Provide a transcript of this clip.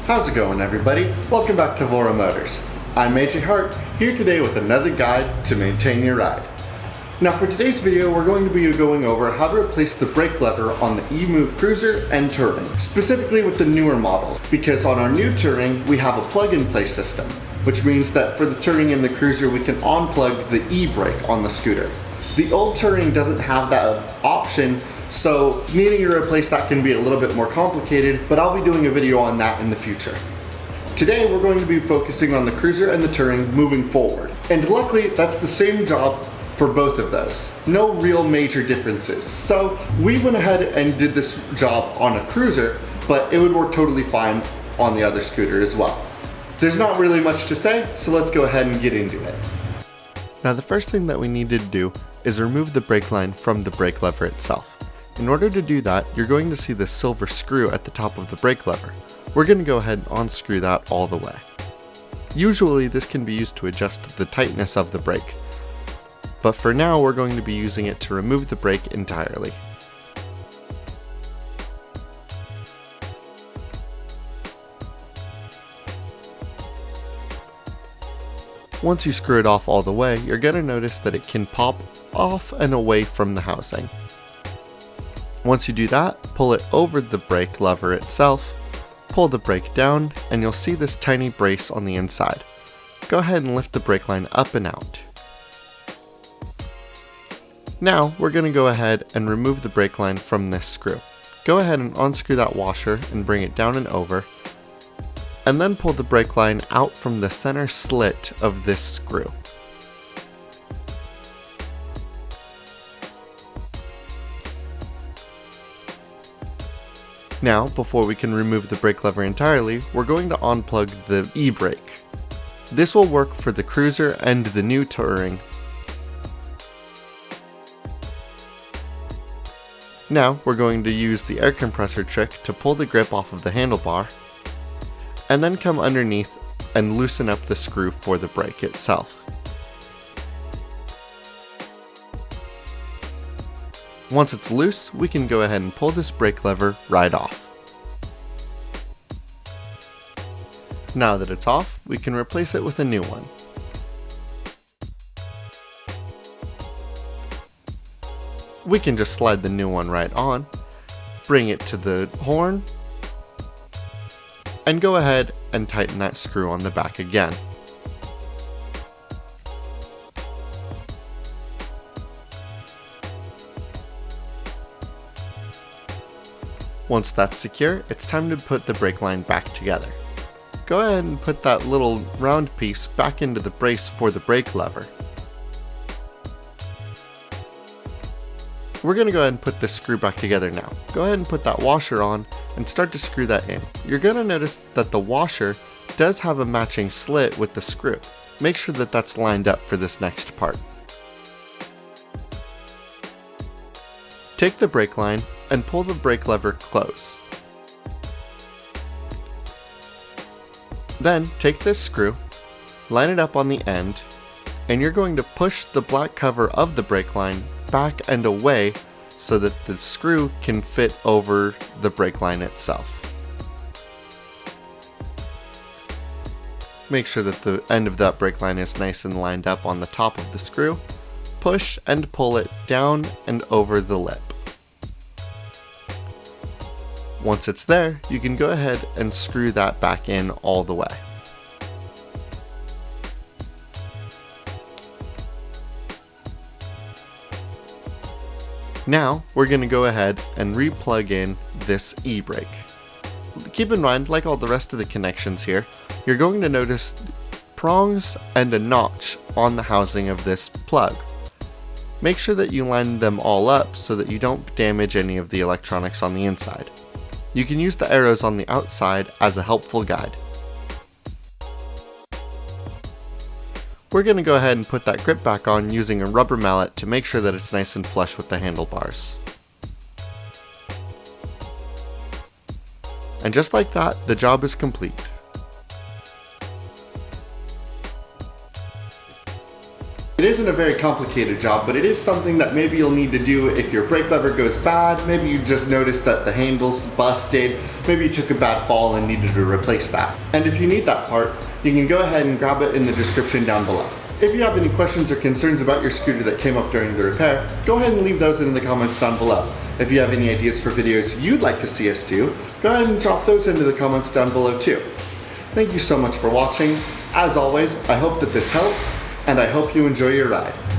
How's it going, everybody? Welcome back to VoroMotors. I'm AJ Hart, here today with another guide to maintain your ride. Now for today's video, we're going to be going over how to replace the brake lever on the eMove Cruiser and Touring, specifically with the newer models, because on our new Touring, we have a plug-and-play system, which means that for the Touring and the Cruiser, we can unplug the e-brake on the scooter. The old Touring doesn't have that option, so needing to replace that can be a little bit more complicated, but I'll be doing a video on that in the future. Today we're going to be focusing on the Cruiser and the Touring moving forward. And luckily that's the same job for both of those. No real major differences. So we went ahead and did this job on a Cruiser, but it would work totally fine on the other scooter as well. There's not really much to say, so let's go ahead and get into it. Now the first thing that we need to do is remove the brake line from the brake lever itself. In order to do that, you're going to see the silver screw at the top of the brake lever. We're going to go ahead and unscrew that all the way. Usually this can be used to adjust the tightness of the brake, but for now we're going to be using it to remove the brake entirely. Once you screw it off all the way, you're going to notice that it can pop off and away from the housing. Once you do that, pull it over the brake lever itself, pull the brake down, and you'll see this tiny brace on the inside. Go ahead and lift the brake line up and out. Now we're going to go ahead and remove the brake line from this screw. Go ahead and unscrew that washer and bring it down and over, and then pull the brake line out from the center slit of this screw. Now, before we can remove the brake lever entirely, we're going to unplug the e-brake. This will work for the Cruiser and the new Touring. Now, we're going to use the air compressor trick to pull the grip off of the handlebar, and then come underneath and loosen up the screw for the brake itself. Once it's loose, we can go ahead and pull this brake lever right off. Now that it's off, we can replace it with a new one. We can just slide the new one right on, bring it to the horn, and go ahead and tighten that screw on the back again. Once that's secure, it's time to put the brake line back together. Go ahead and put that little round piece back into the brace for the brake lever. We're going to go ahead and put this screw back together now. Go ahead and put that washer on and start to screw that in. You're going to notice that the washer does have a matching slit with the screw. Make sure that that's lined up for this next part. Take the brake line and pull the brake lever close. Then take this screw, line it up on the end, and you're going to push the black cover of the brake line back and away so that the screw can fit over the brake line itself. Make sure that the end of that brake line is nice and lined up on the top of the screw. Push and pull it down and over the lip. Once it's there, you can go ahead and screw that back in all the way. Now, we're going to go ahead and re-plug in this e-brake. Keep in mind, like all the rest of the connections here, you're going to notice prongs and a notch on the housing of this plug. Make sure that you line them all up so that you don't damage any of the electronics on the inside. You can use the arrows on the outside as a helpful guide. We're going to go ahead and put that grip back on using a rubber mallet to make sure that it's nice and flush with the handlebars. And just like that, the job is complete. It isn't a very complicated job, but it is something that maybe you'll need to do if your brake lever goes bad, maybe you just noticed that the handle's busted, maybe you took a bad fall and needed to replace that. And if you need that part, you can go ahead and grab it in the description down below. If you have any questions or concerns about your scooter that came up during the repair, go ahead and leave those in the comments down below. If you have any ideas for videos you'd like to see us do, go ahead and drop those into the comments down below too. Thank you so much for watching. As always, I hope that this helps, and I hope you enjoy your ride.